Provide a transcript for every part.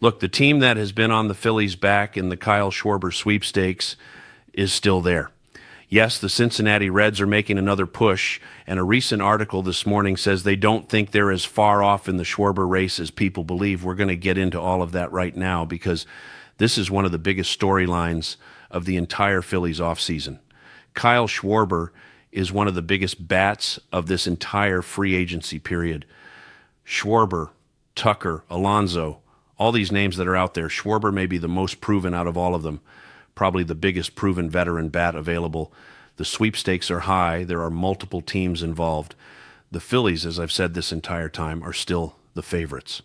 Look, the team that has been on the Phillies' back in the Kyle Schwarber sweepstakes is still there. Yes, the Cincinnati Reds are making another push, and a recent article this morning says they don't think they're as far off in the Schwarber race as people believe. We're going to get into all of that right now because this is one of the biggest storylines of the entire Phillies offseason. Kyle Schwarber is one of the biggest bats of this entire free agency period. Schwarber, Tucker, Alonso, all these names that are out there, Schwarber may be the most proven out of all of them. Probably the biggest proven veteran bat available. The sweepstakes are high. There are multiple teams involved. The Phillies, as I've said this entire time, are still the favorites.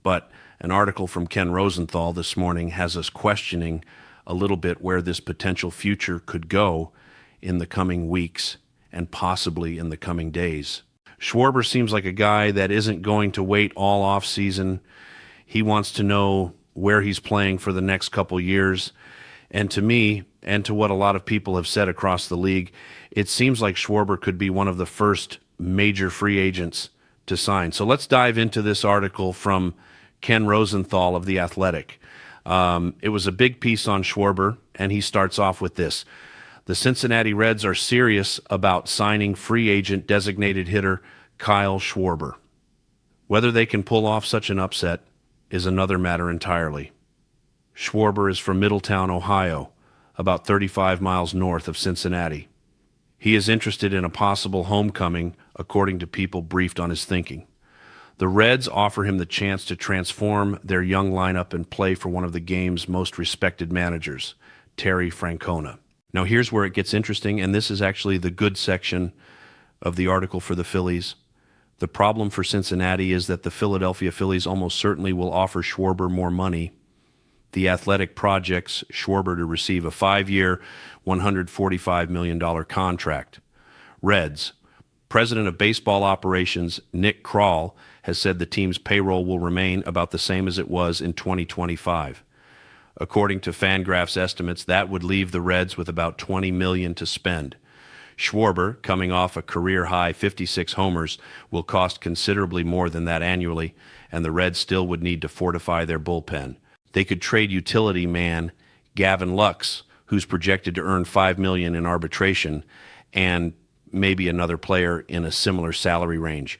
But an article from Ken Rosenthal this morning has us questioning a little bit where this potential future could go in the coming weeks and possibly in the coming days. Schwarber seems like a guy that isn't going to wait all off season. He wants to know where he's playing for the next couple years. And to me, and to what a lot of people have said across the league, it seems like Schwarber could be one of the first major free agents to sign. So let's dive into this article from Ken Rosenthal of The Athletic. It was a big piece on Schwarber, and he starts off with this. The Cincinnati Reds are serious about signing free agent designated hitter Kyle Schwarber. Whether they can pull off such an upset is another matter entirely. Schwarber is from Middletown, Ohio, about 35 miles north of Cincinnati. He is interested in a possible homecoming, according to people briefed on his thinking. The Reds offer him the chance to transform their young lineup and play for one of the game's most respected managers, Terry Francona. Now here's where it gets interesting, and this is actually the good section of the article for the Phillies. The problem for Cincinnati is that the Philadelphia Phillies almost certainly will offer Schwarber more money. The Athletic projects Schwarber to receive a 5-year, $145 million contract. Reds. President of Baseball Operations Nick Krall has said the team's payroll will remain about the same as it was in 2025. According to Fangraphs estimates, that would leave the Reds with about $20 million to spend. Schwarber, coming off a career-high 56 homers, will cost considerably more than that annually, and the Reds still would need to fortify their bullpen. They could trade utility man Gavin Lux, who's projected to earn $5 million in arbitration, and maybe another player in a similar salary range.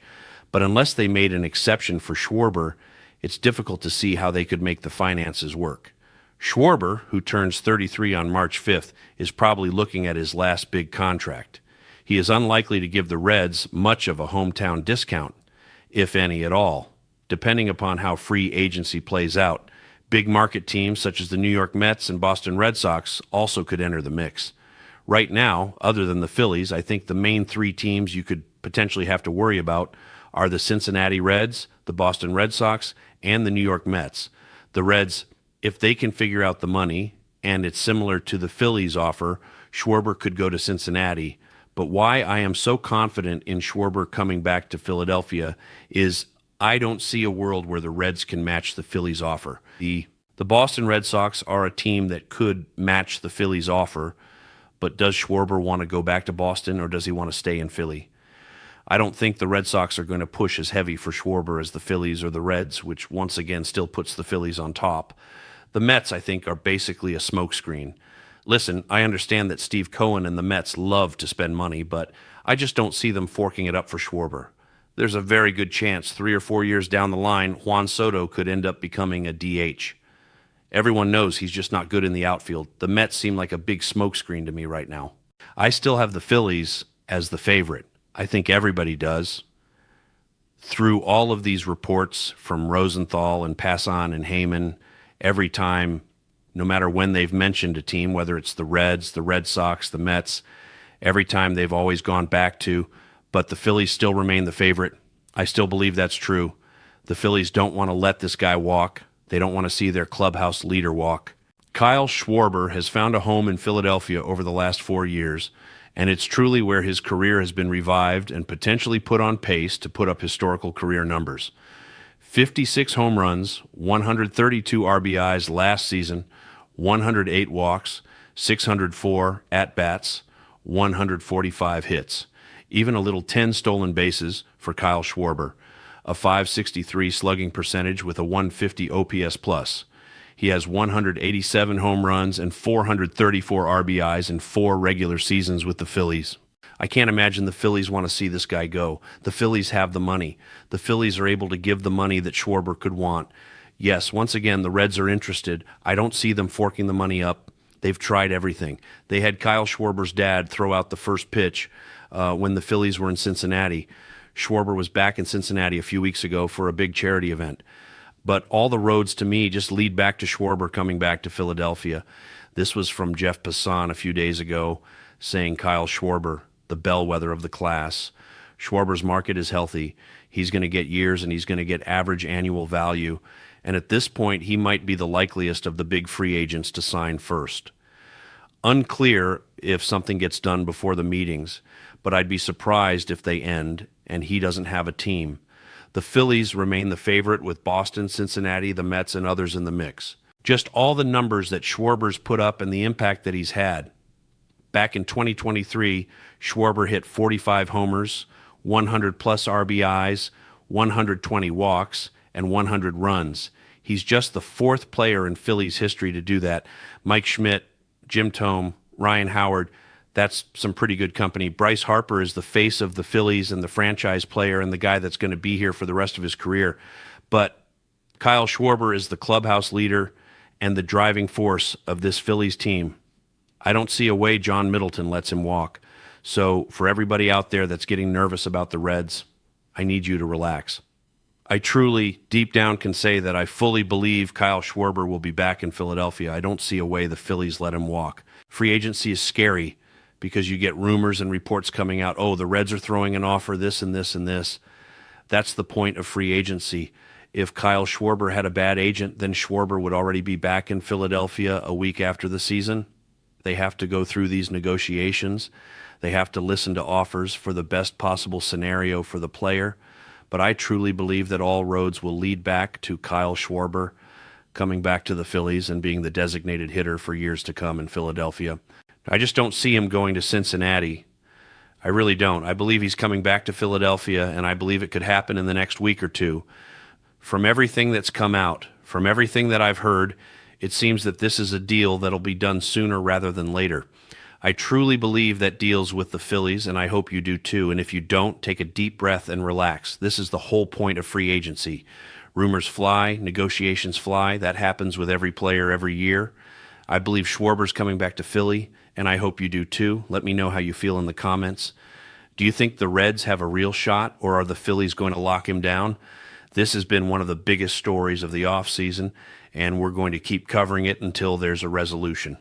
But unless they made an exception for Schwarber, it's difficult to see how they could make the finances work. Schwarber, who turns 33 on March 5th, is probably looking at his last big contract. He is unlikely to give the Reds much of a hometown discount, if any at all. Depending upon how free agency plays out, big market teams such as the New York Mets and Boston Red Sox also could enter the mix. Right now, other than the Phillies, I think the main three teams you could potentially have to worry about are the Cincinnati Reds, the Boston Red Sox, and the New York Mets. The Reds, if they can figure out the money, and it's similar to the Phillies offer, Schwarber could go to Cincinnati. But why I am so confident in Schwarber coming back to Philadelphia is I don't see a world where the Reds can match the Phillies offer. The Boston Red Sox are a team that could match the Phillies offer, but does Schwarber want to go back to Boston or does he want to stay in Philly? I don't think the Red Sox are going to push as heavy for Schwarber as the Phillies or the Reds, which once again still puts the Phillies on top. The Mets, I think, are basically a smokescreen. Listen, I understand that Steve Cohen and the Mets love to spend money, but I just don't see them forking it up for Schwarber. There's a very good chance 3 or 4 years down the line, Juan Soto could end up becoming a DH. Everyone knows he's just not good in the outfield. The Mets seem like a big smokescreen to me right now. I still have the Phillies as the favorite. I think everybody does. Through all of these reports from Rosenthal and Passan and Heyman, every time, no matter when they've mentioned a team, whether it's the Reds, the Red Sox, the Mets, every time they've always gone back to, but the Phillies still remain the favorite. I still believe that's true. The Phillies don't want to let this guy walk. They don't want to see their clubhouse leader walk. Kyle Schwarber has found a home in Philadelphia over the last 4 years, and it's truly where his career has been revived and potentially put on pace to put up historical career numbers. 56 home runs, 132 RBIs last season, 108 walks, 604 at-bats, 145 hits. Even a little 10 stolen bases for Kyle Schwarber. a .563 slugging percentage with a 150 OPS plus. He has 187 home runs and 434 RBIs in 4 regular seasons with the Phillies. I can't imagine the Phillies want to see this guy go. The Phillies have the money. The Phillies are able to give the money that Schwarber could want. Yes, once again, the Reds are interested. I don't see them forking the money up. They've tried everything. They had Kyle Schwarber's dad throw out the first pitch when the Phillies were in Cincinnati. Schwarber was back in Cincinnati a few weeks ago for a big charity event. But all the roads to me just lead back to Schwarber coming back to Philadelphia. This was from Jeff Passan a few days ago saying Kyle Schwarber, the bellwether of the class. Schwarber's market is healthy. He's going to get years and he's going to get average annual value. And at this point, he might be the likeliest of the big free agents to sign first. Unclear if something gets done before the meetings, but I'd be surprised if they end and he doesn't have a team. The Phillies remain the favorite with Boston, Cincinnati, the Mets, and others in the mix. Just all the numbers that Schwarber's put up and the impact that he's had. Back in 2023, Schwarber hit 45 homers, 100-plus RBIs, 120 walks, and 100 runs. He's just the 4th player in Phillies history to do that. Mike Schmidt, Jim Thome, Ryan Howard, that's some pretty good company. Bryce Harper is the face of the Phillies and the franchise player and the guy that's going to be here for the rest of his career. But Kyle Schwarber is the clubhouse leader and the driving force of this Phillies team. I don't see a way John Middleton lets him walk. So for everybody out there that's getting nervous about the Reds, I need you to relax. I truly, deep down, can say that I fully believe Kyle Schwarber will be back in Philadelphia. I don't see a way the Phillies let him walk. Free agency is scary because you get rumors and reports coming out, oh, the Reds are throwing an offer, this and this and this. That's the point of free agency. If Kyle Schwarber had a bad agent, then Schwarber would already be back in Philadelphia a week after the season. They have to go through these negotiations. They have to listen to offers for the best possible scenario for the player. But I truly believe that all roads will lead back to Kyle Schwarber coming back to the Phillies and being the designated hitter for years to come in Philadelphia. I just don't see him going to Cincinnati. I really don't. I believe he's coming back to Philadelphia, and I believe it could happen in the next week or two. From everything that's come out, from everything that I've heard, it seems that this is a deal that'll be done sooner rather than later. I truly believe that deals with the Phillies, and I hope you do too. And if you don't, take a deep breath and relax. This is the whole point of free agency. Rumors fly, negotiations fly. That happens with every player every year. I believe Schwarber's coming back to Philly, and I hope you do too. Let me know how you feel in the comments. Do you think the Reds have a real shot, or are the Phillies going to lock him down? This has been one of the biggest stories of the offseason, and we're going to keep covering it until there's a resolution.